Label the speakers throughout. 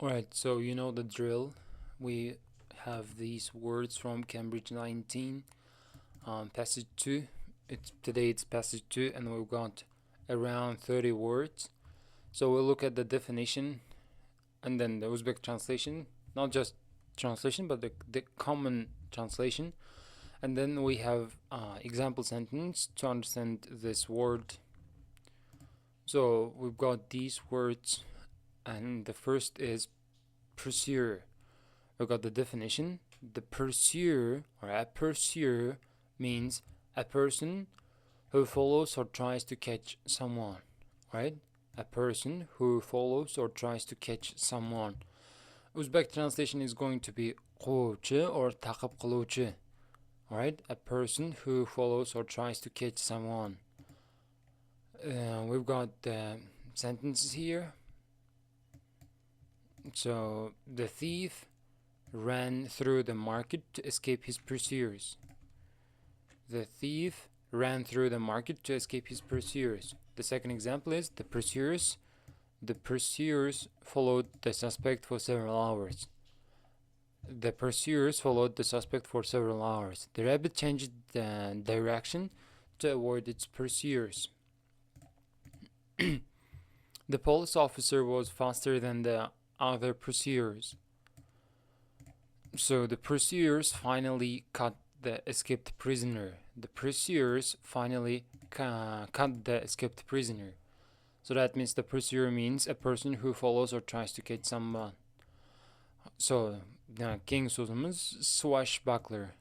Speaker 1: Alright, so you know the drill. We have these words from Cambridge 19, passage 2. Today it's passage 2, and we've got around 30 words. So we'll look at the definition and then the Uzbek translation, not just translation, but the common translation. And then we have example sentence to understand this word. So we've got these words, and the first is pursuer. We've got the definition. The pursuer or a pursuer means a person who follows or tries to catch someone, right? A person who follows or tries to catch someone. Uzbek translation is going to be quvuvchi or taqib qiluvchi, right? A person who follows or tries to catch someone. We've got the sentences here. So the thief ran through the market to escape his pursuers. The thief ran through the market to escape his pursuers. The second example is the pursuers followed the suspect for several hours. The pursuers followed the suspect for several hours. The rabbit changed the direction to avoid its pursuers. The police officer was faster than the other pursuers. So the pursuers finally caught the escaped prisoner. The pursuers finally caught the escaped prisoner. So that means the pursuer means a person who follows or tries to catch someone. So king sözümüz swashbuckler.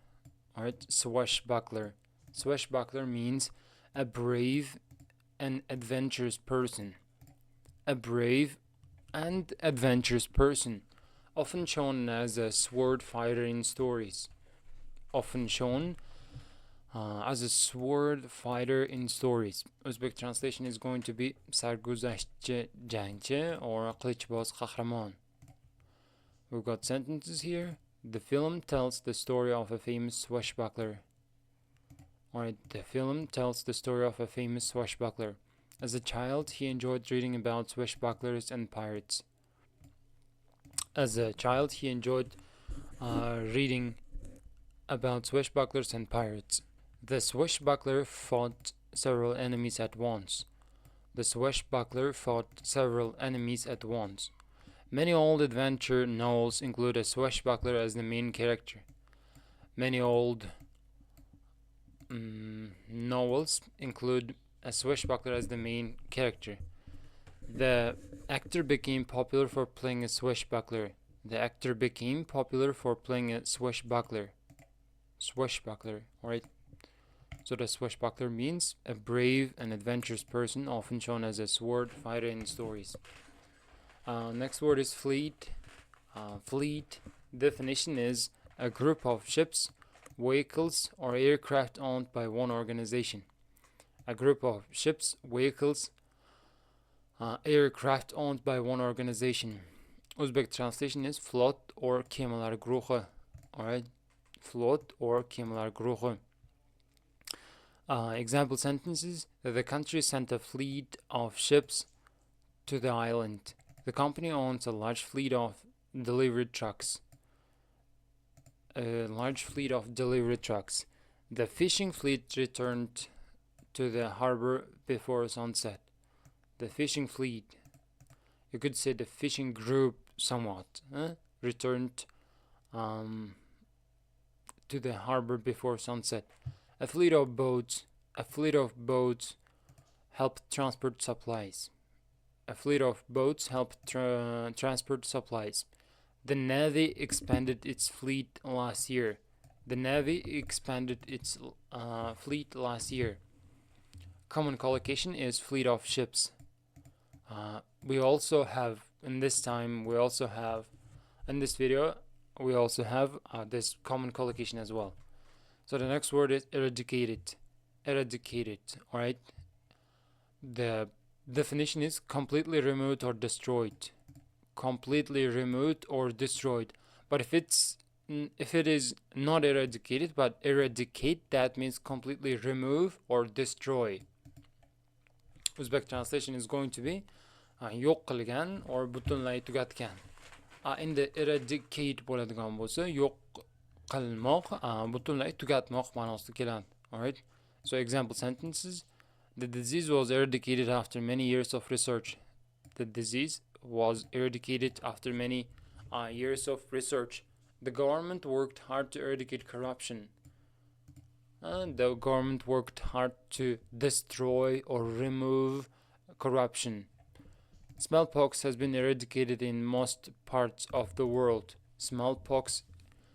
Speaker 1: Alright, swashbuckler. Swashbuckler means a brave and adventurous person. A brave and adventurous person, often shown as a sword fighter in stories. Often shown as a sword fighter in stories. Uzbek translation is going to be sarguzashtchi jangchi or qilichboz qahramon. We've got sentences here. The film tells the story of a famous swashbuckler. Alright, the film tells the story of a famous swashbuckler. As a child, he enjoyed reading about swashbucklers and pirates. As a child, he enjoyed reading about swashbucklers and pirates. The swashbuckler fought several enemies at once. The swashbuckler fought several enemies at once. Many old adventure novels include a swashbuckler as the main character. Many old novels include a swashbuckler as the main character. The actor became popular for playing a swashbuckler. The actor became popular for playing a swashbuckler. Swashbuckler, alright? So the swashbuckler means a brave and adventurous person, often shown as a sword fighter in stories. Next word is fleet. Fleet definition is a group of ships, vehicles, or aircraft owned by one organization. A group of ships, vehicles, aircraft owned by one organization. Uzbek translation is flot or kemalar guruhi. Alright, flot or kemalar guruhi. Example sentences: the country sent a fleet of ships to the island. The company owns a large fleet of delivery trucks. The fishing fleet returned to the harbor before sunset. The fishing fleet, you could say the fishing group somewhat, returned to the harbor before sunset. A fleet of boats helped transport supplies. A fleet of boats helped transport supplies. The Navy expanded its fleet last year. The Navy expanded its fleet last year. Common collocation is fleet of ships. We also have in this video this common collocation as well. So the next word is eradicated. Alright, the definition is completely removed or destroyed. But if it is not eradicated but eradicate, that means completely remove or destroy. Uzbek translation is going to be yo'q qilgan or butunlay tugatgan. endi eradicate bo'ladigan bo'lsa yo'q qilmoq, butunlay tugatmoq ma'nosida keladi. Alright? So example sentences. The disease was eradicated after many years of research. The disease was eradicated after many years of research. The government worked hard to eradicate corruption. The government worked hard to destroy or remove corruption. Smallpox has been eradicated in most parts of the world. Smallpox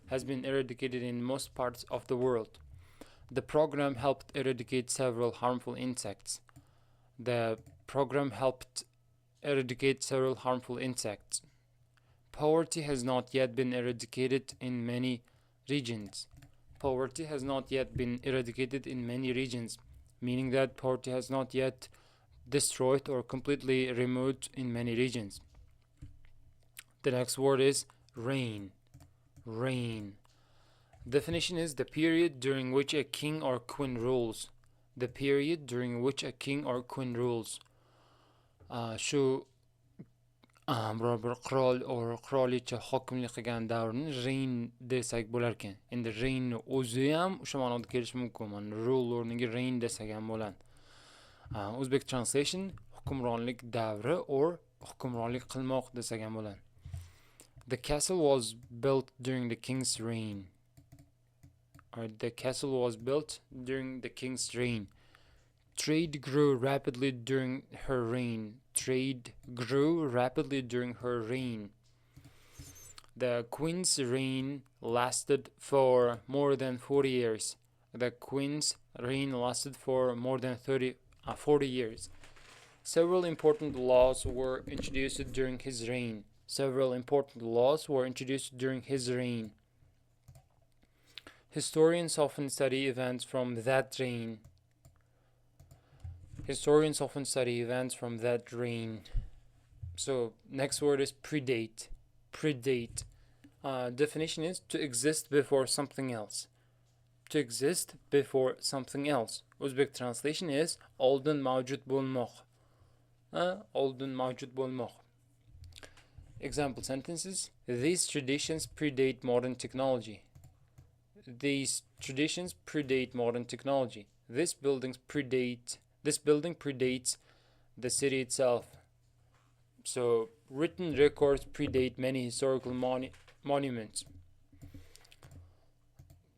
Speaker 1: has been eradicated in most parts of the world. The program helped eradicate several harmful insects. The program helped eradicate several harmful insects. Poverty has not yet been eradicated in many regions. Poverty has not yet been eradicated in many regions, meaning that poverty has not yet destroyed or completely removed in many regions. The next word is reign. Reign. Definition is the period during which a king or queen rules. The period during which a king or queen rules. Shu biror bir qirol or qirolicha hokimlik qilgan davrni reign desak bo'lar ekan. Endi reign o'zi ham o'sha ma'noda kelishi mumkin. Rule o'rniga reign desak ham bo'ladi. Uzbek translation hukmronlik davri or hukmronlik qilmoq desak ham bo'ladi. The castle was built during the king's reign. The castle was built during the king's reign. Trade grew rapidly during her reign. Trade grew rapidly during her reign. The queen's reign lasted for more than 40 years. The queen's reign lasted for more than 40 years. Several important laws were introduced during his reign. Several important laws were introduced during his reign. Historians often study events from that reign. Historians often study events from that reign. So, next word is predate. Predate. Definition is to exist before something else. To exist before something else. Uzbek translation is oldin mavjud bo'lmoq. Oldin mavjud bo'lmoq. Example sentences. These traditions predate modern technology. These traditions predate modern technology. This building predates the city itself. So, written records predate many historical monuments.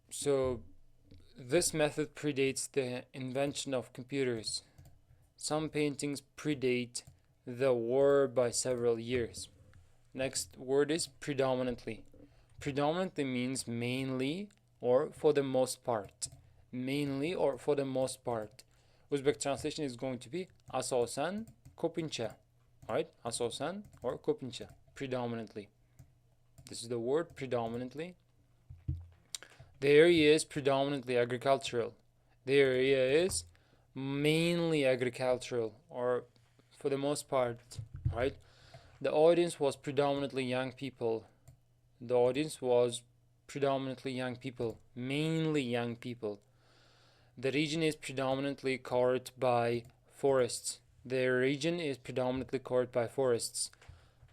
Speaker 1: So, this method predates the invention of computers. Some paintings predate the war by several years. Next word is predominantly. Predominantly means mainly or for the most part. Mainly or for the most part. Uzbek translation is going to be asosan ko'pincha. Alright? Asosan or ko'pincha. Predominantly. This is the word predominantly. The area is predominantly agricultural. The area is mainly agricultural or for the most part. Right? The audience was predominantly young people. The audience was predominantly young people. Mainly young people. The region is predominantly covered by forests. The region is predominantly covered by forests.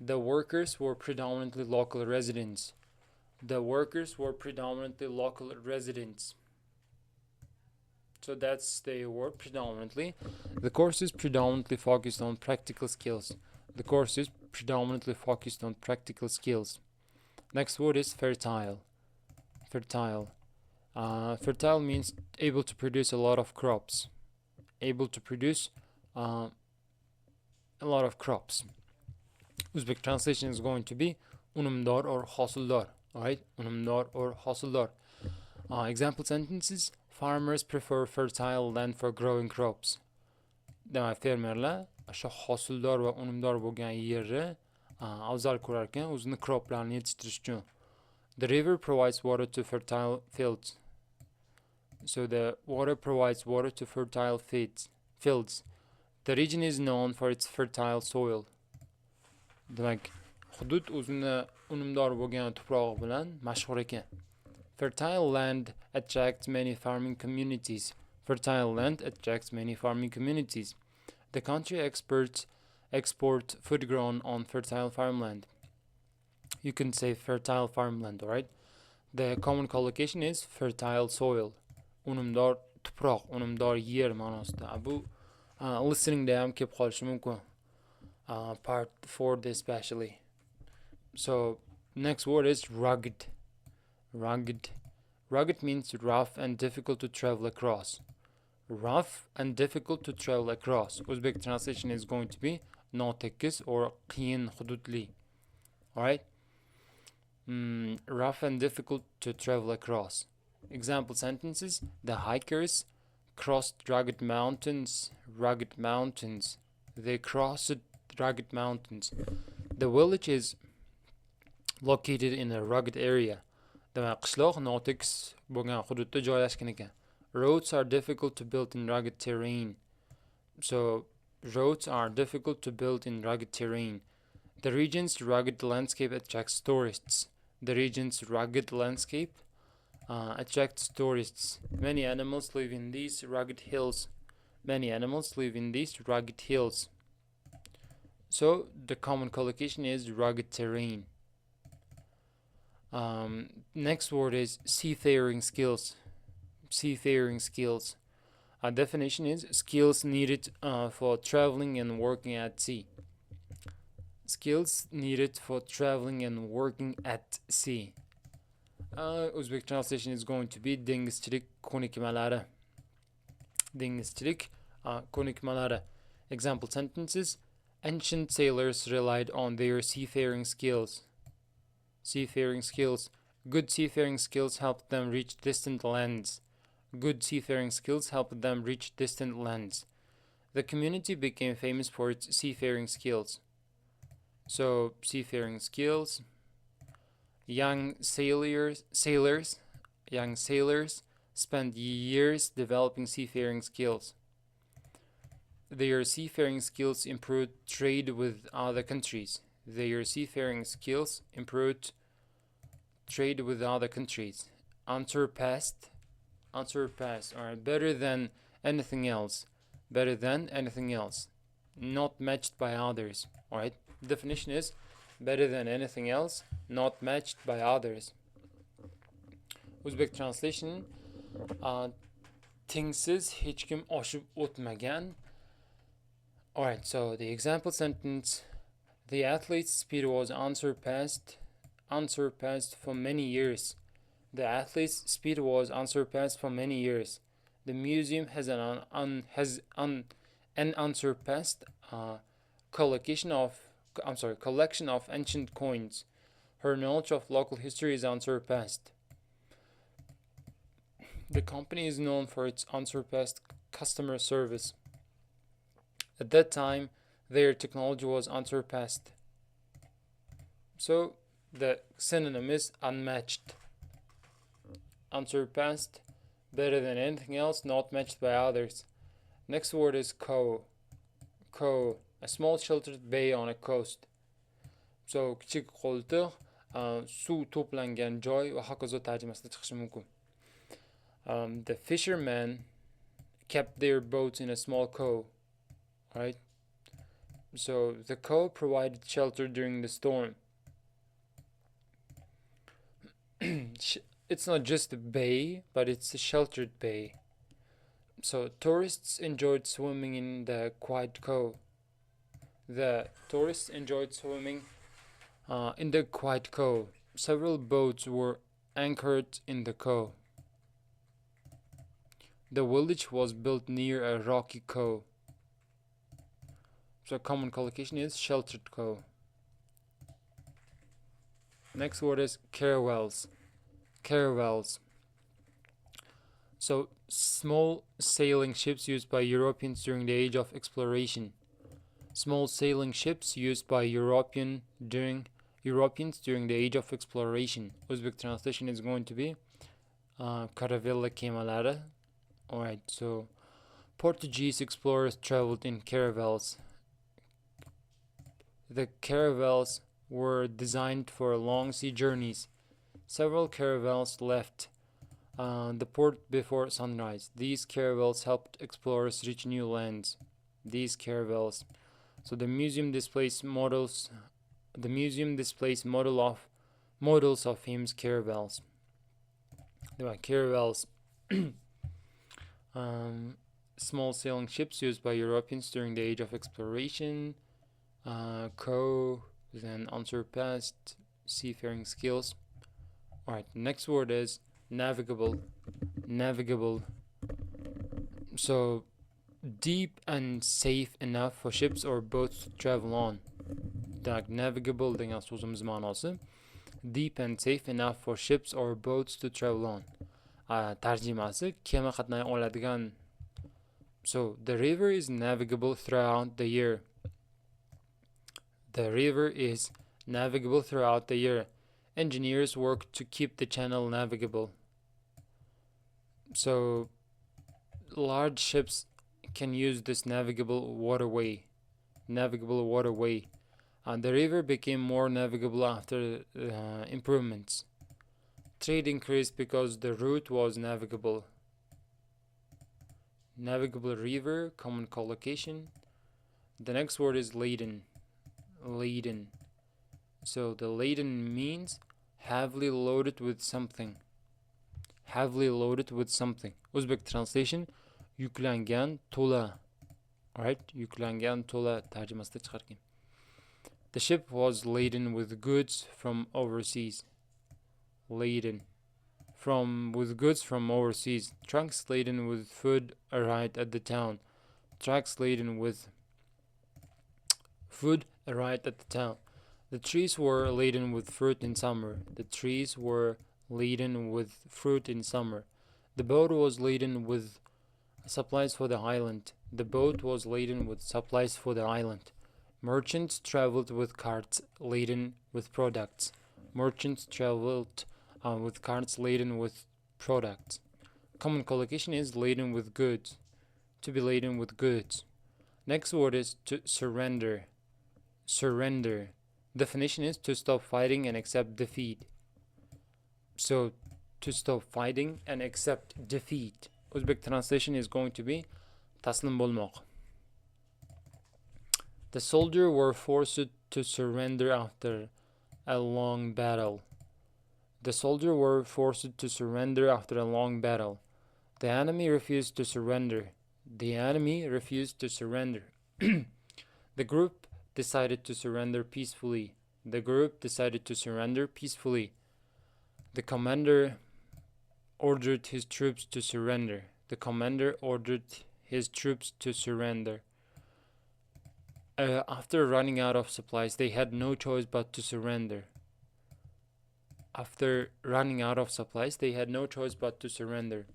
Speaker 1: The workers were predominantly local residents. The workers were predominantly local residents. So that's the word predominantly. The course is predominantly focused on practical skills. The course is predominantly focused on practical skills. Next word is fertile. Fertile. Fertile means able to produce a lot of crops. Able to produce a lot of crops. Uzbek translation is going to be unumdor or hosildor. Alright? Unumdor or hosildor. Example sentences. Farmers prefer fertile land for growing crops. Demak, fermerlar o'sha hosildor va unumdor bo'lgan yerni afzal ko'rar ekan o'zini croplarni yetishtirish uchun. The river provides water to fertile fields. So the water provides water to fertile fields. The region is known for its fertile soil. Demak, hudud o'zini unumdor bo'lgan tuprog'i bilan mashhur ekan. Fertile land attracts many farming communities. Fertile land attracts many farming communities. The country export food grown on fertile farmland. you can say fertile farmland, alright? The common collocation is fertile soil. Unumdor tuproq, unumdor yer ma'nosida. Bu listeningda ham kelib qolishi mumkin. Part 4 especially. So next word is rugged. Rugged. Rugged means rough and difficult to travel across. Rough and difficult to travel across. Uzbek translation is going to be notekis or qiyin hududli. Alright? Rough and difficult to travel across. Example sentences: the hikers crossed rugged mountains. Rugged mountains. They crossed rugged mountains. The village is located in a rugged area. Demak, qishloq notekis bo'lgan hududda joylashgan ekan. Roads are difficult to build in rugged terrain. So, roads are difficult to build in rugged terrain. The region's rugged landscape attracts tourists. The region's rugged landscape attracts tourists. Many animals live in these rugged hills. Many animals live in these rugged hills. So, the common collocation is rugged terrain. Next word is seafaring skills. Seafaring skills. Our definition is skills needed for traveling and working at sea. Skills needed for traveling and working at sea. Uzbek translation is going to be dengizchilik ko'nikmalari. Dengizchilik ko'nikmalari. Example sentences: ancient sailors relied on their seafaring skills. Seafaring skills. Good seafaring skills helped them reach distant lands. Good seafaring skills helped them reach distant lands. The community became famous for its seafaring skills. So, seafaring skills. Young sailors spent years developing seafaring skills. Their seafaring skills improved trade with other countries. Their seafaring skills improved trade with other countries. Unsurpassed, or better than anything else. Better than anything else. Not matched by others. Alright? Definition is better than anything else, not matched by others. Uzbek translation: tengsiz hech kim oshib o'tmagan. Alright, so the example sentence: the athlete's speed was unsurpassed for many years. The athlete's speed was unsurpassed for many years. The museum has an unsurpassed collection of ancient coins. Her knowledge of local history is unsurpassed. The company is known for its unsurpassed customer service. At that time, their technology was unsurpassed. So, the synonym is unmatched. Unsurpassed, better than anything else, not matched by others. Next word is cove. Cove. A small sheltered bay on a coast. So, kichik qo'ltiq, suv to'plangan joy va hokazo tarjimasida chiqishi mumkin. The fishermen kept their boats in a small cove. Right? So, the cove provided shelter during the storm. It's not just a bay, but it's a sheltered bay. So, tourists enjoyed swimming in the quiet cove. The tourists enjoyed swimming in the quiet cove. Several boats were anchored in the cove. The village was built near a rocky cove. So, common collocation is sheltered cove. Next word is caravels. Caravels. So, small sailing ships used by Europeans during the age of exploration. Small sailing ships used by Europeans during the age of exploration. Uzbek translation is going to be caravella kemalari. Alright, so Portuguese explorers traveled in caravels. The caravels were designed for long sea journeys. Several caravels left the port before sunrise. These caravels helped explorers reach new lands. These caravels. So the museum displays model of Models of famous caravels. There are caravels, small sailing ships used by Europeans during the age of exploration, then unsurpassed seafaring skills. Alright, next word is navigable. Navigable. So, deep and safe enough for ships or boats to travel on. Demek navigable degan so'zimiz ma'nosi deep and safe enough for ships or boats to travel on. Tarjimasi kema qatnay oladigan. So, the river is navigable throughout the year. The river is navigable throughout the year. Engineers work to keep the channel navigable. So, large ships can use this navigable waterway. The river became more navigable after improvements. Trade increased because the route was navigable. Navigable river, common collocation. The next word is laden. Laden. So the laden means heavily loaded with something. Heavily loaded with something. Uzbek translation yuklangan to'la. Alright, yuklangan to'la tarjimasida chiqargan. The ship was laden with goods from overseas. Laden. With goods from overseas. Trunks laden with food arrived at the town. Trucks laden with food arrived at the town. The trees were laden with fruit in summer. The trees were laden with fruit in summer. The boat was laden with supplies for the island. The boat was laden with supplies for the island. Merchants traveled with carts laden with products. Merchants traveled with carts laden with products. Common collocation is laden with goods. To be laden with goods. Next word is to surrender. Surrender. Definition is to stop fighting and accept defeat. So, to stop fighting and accept defeat. Uzbek translation is going to be taslim bolmoq. The soldiers were forced to surrender after a long battle. The soldiers were forced to surrender after a long battle. The enemy refused to surrender. The enemy refused to surrender. The group decided to surrender peacefully. The group decided to surrender peacefully. The commander ordered his troops to surrender. The commander ordered his troops to surrender. After running out of supplies, they had no choice but to surrender. After running out of supplies, they had no choice but to surrender.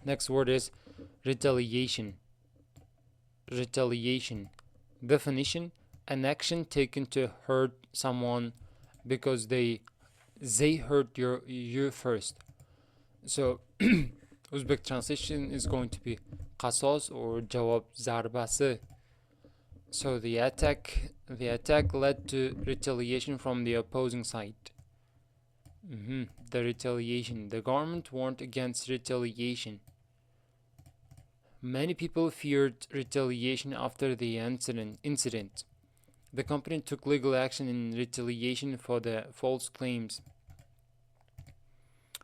Speaker 1: Next word is retaliation. Retaliation. Definition: an action taken to hurt someone because they hurt you first. So Uzbek translation is going to be qasos or javob zarbasi. So the attack led to retaliation from the opposing side. The retaliation. The government warned against retaliation. Many people feared retaliation after the incident. The company took legal action in retaliation for the false claims.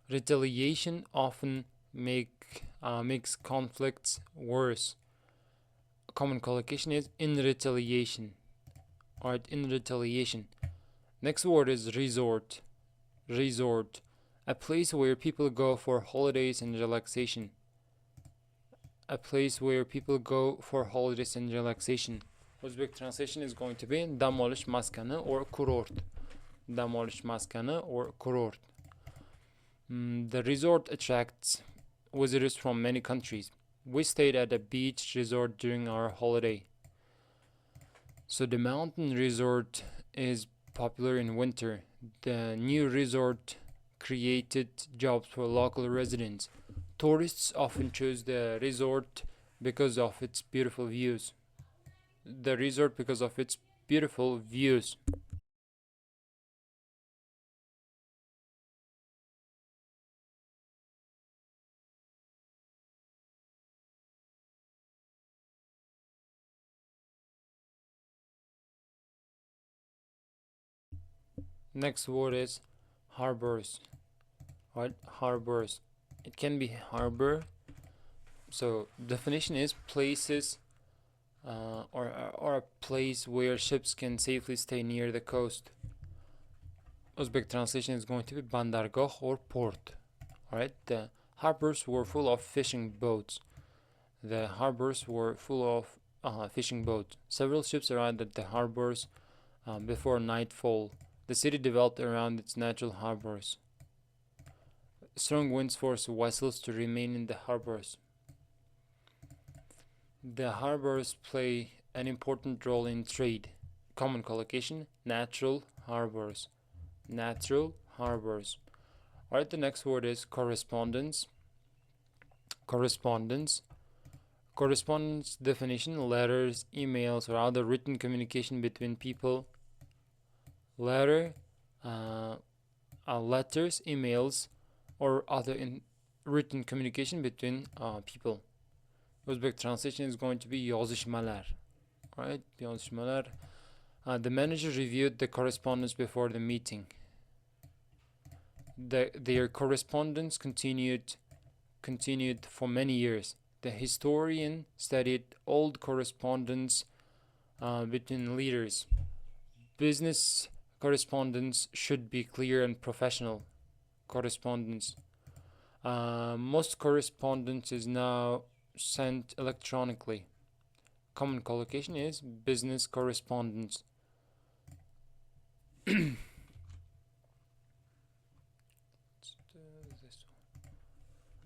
Speaker 1: Retaliation often makes conflicts worse. Common collocation is in retaliation. Alright, in retaliation. Next word is resort. Resort. A place where people go for holidays and relaxation. A place where people go for holidays and relaxation. Uzbek translation is going to be dam olish maskani or kurort. Dam olish maskani or kurort. The resort attracts visitors from many countries. We stayed at a beach resort during our holiday. So the mountain resort is popular in winter. The new resort created jobs for local residents. Tourists often choose the resort because of its beautiful views. The resort because of its beautiful views. Next word is harbors. Right, harbors. It can be harbor. So definition is places or a place where ships can safely stay near the coast. Uzbek translation is going to be bandargoh or port. Alright, the harbors were full of fishing boats. The harbors were full of fishing boats. Several ships arrived at the harbors before nightfall. The city developed around its natural harbors. Strong winds forced vessels to remain in the harbors. The harbors play an important role in trade. Common collocation, natural harbors. Natural harbors. Alright, the next word is correspondence. Correspondence. Correspondence definition, letters, emails, or other written communication between people. Letters, emails, or other written communication between people. Uzbek translation is going to be yozishmalar. Right, yozishmalar. The manager reviewed the correspondence before the meeting. Their correspondence continued for many years. The historian studied old correspondence between leaders. Business correspondence should be clear and professional. Correspondence. Most correspondence is now sent electronically. Common collocation is business correspondence.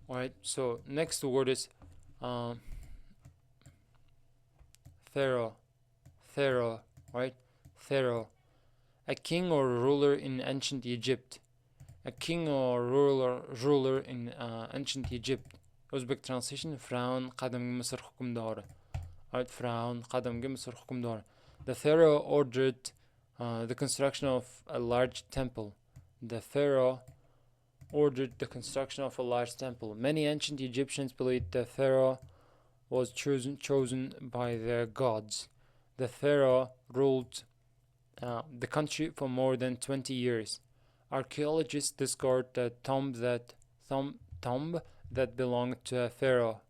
Speaker 1: Alright, so next word is pharaoh. Pharaoh, right? Pharaoh. A king or ruler in ancient Egypt. A king or ruler in ancient Egypt. Uzbek translation, Pharaoh qadimgi Misr hukmdori. Right, Pharaoh qadimgi Misr hukmdori. The pharaoh ordered the construction of a large temple. The pharaoh ordered the construction of a large temple. Many ancient Egyptians believed the pharaoh was chosen by their gods. The pharaoh ruled the country for more than 20 years. Archaeologists discovered a tomb that belonged to a pharaoh.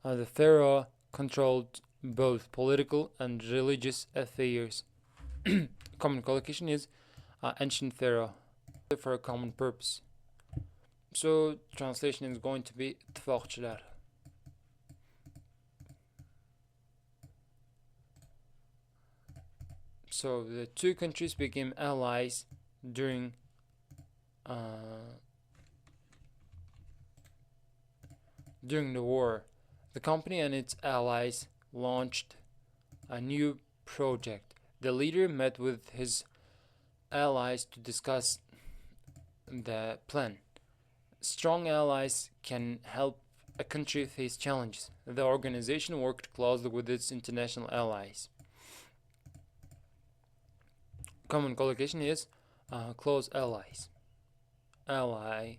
Speaker 1: The pharaoh controlled both political and religious affairs. Common collocation is ancient pharaoh, for a common purpose. So translation is going to be ittifaqchilar. So the two countries became allies during the war. The company and its allies launched a new project. The leader met with his allies to discuss the plan. Strong allies can help a country face challenges. The organization worked closely with its international allies. Common collocation is close allies. Ally,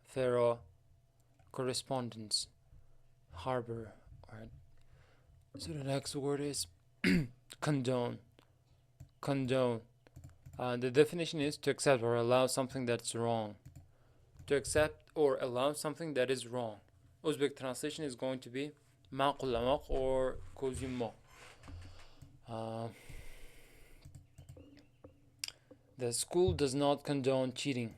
Speaker 1: pharaoh, correspondence, harbor. Alright. So the next word is condone. Condone. The definition is to accept or allow something that's wrong. To accept or allow something that is wrong. Uzbek translation is going to be ma'qullamoq or kozimmoq. The school does not condone cheating.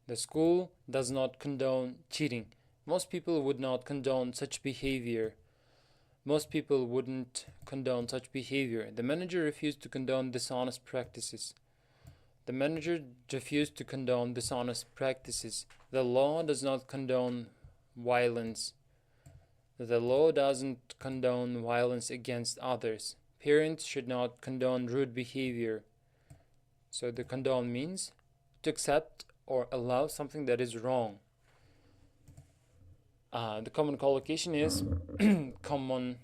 Speaker 1: The school does not condone cheating. Most people would not condone such behavior. Most people wouldn't condone such behavior. The manager refused to condone dishonest practices. The manager refused to condone dishonest practices. The law does not condone violence. The law doesn't condone violence against others. Parents should not condone rude behavior. So the condone means to accept or allow something that is wrong. The common collocation is condone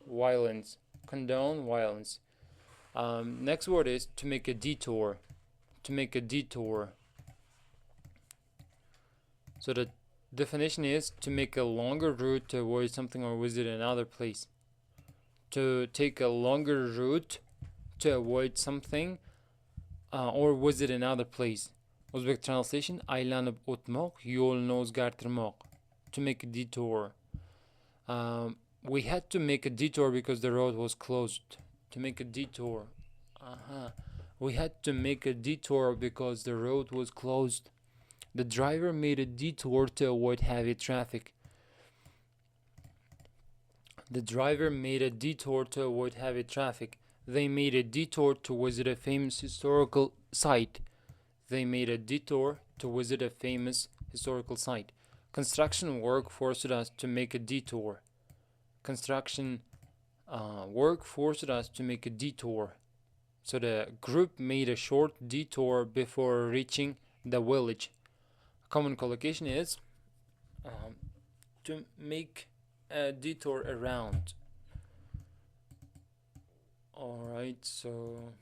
Speaker 1: violence. Condone violence. Next word is to make a detour. To make a detour. So the definition is to make a longer route to avoid something or visit another place. To take a longer route to avoid something or visit another place. Uzbek translation: aylanib o'tmoq, yo'lni o'zgartirmoq. To make a detour. We had to make a detour because the road was closed. To make a detour. We had to make a detour because the road was closed. The driver made a detour to avoid heavy traffic. The driver made a detour to avoid heavy traffic. They made a detour to visit a famous historical site. They made a detour to visit a famous historical site. Construction work forced us to make a detour. Construction work forced us to make a detour. So the group made a short detour before reaching the village. A common collocation is to make a detour around. Alright, so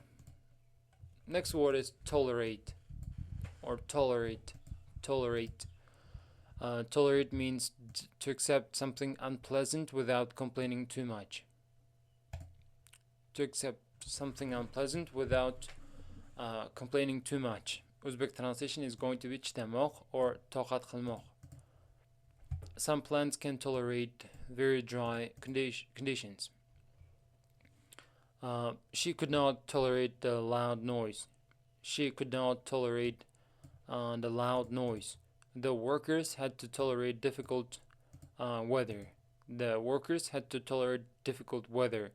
Speaker 1: next word is tolerate or tolerate. Tolerate. Tolerate means to accept something unpleasant without complaining too much. To accept something unpleasant without complaining too much. Uzbek translation is going to be chdamoq or toqat qilmoq. Some plants can tolerate very dry conditions. She could not tolerate the loud noise. She could not tolerate the loud noise. The workers had to tolerate difficult weather. The workers had to tolerate difficult weather.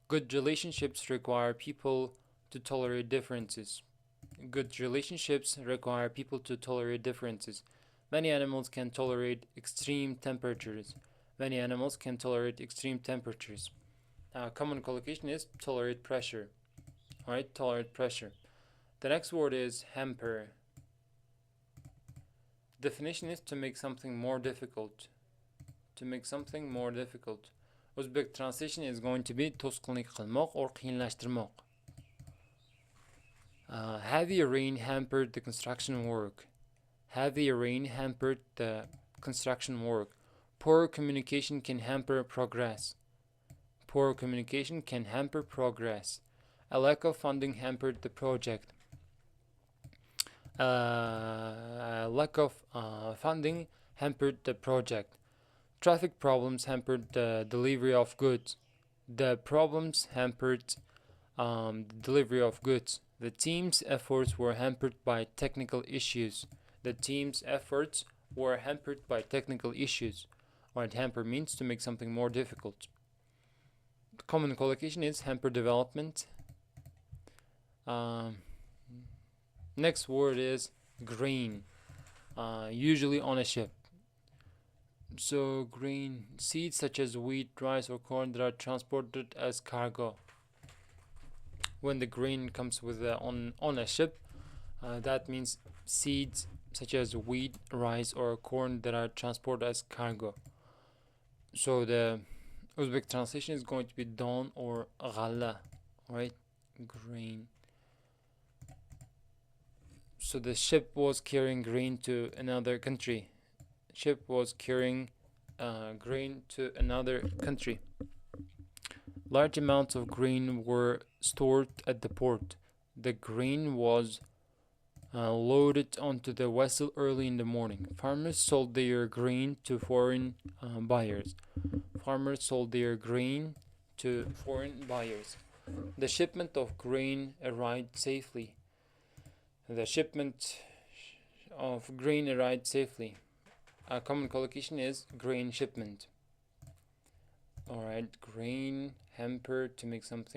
Speaker 1: Good relationships require people to tolerate differences. Good relationships require people to tolerate differences. Many animals can tolerate extreme temperatures. Many animals can tolerate extreme temperatures. Common collocation is tolerate pressure. Alright, tolerate pressure. The next word is hamper. Definition is to make something more difficult. To make something more difficult. Uzbek translation is going to be to'sqinlik qilmoq or qiyinlashtirmoq. Heavy rain hampered the construction work. Heavy rain hampered the construction work. Poor communication can hamper progress. Poor communication can hamper progress. A lack of funding hampered the project. A lack of funding hampered the project. Traffic problems hampered the delivery of goods. The problems hampered the delivery of goods. The team's efforts were hampered by technical issues. The team's efforts were hampered by technical issues. Alright, hamper means to make something more difficult. The common collocation is hamper development. Next word is grain, usually on a ship. So grain, seeds such as wheat, rice or corn that are transported as cargo. When the grain comes with on a ship, that means seeds such as wheat, rice or corn that are transported as cargo. So the Uzbek translation is going to be don or ghalla, right? Grain. So the ship was carrying grain to another country. Ship was carrying grain to another country. Large amounts of grain were stored at the port. The grain was loaded onto the vessel early in the morning. Farmers sold their grain to foreign buyers. Farmers sold their grain to foreign buyers. The shipment of grain arrived safely. The shipment of grain arrived safely. A common collocation is grain shipment. Alright, grain hamper, to make something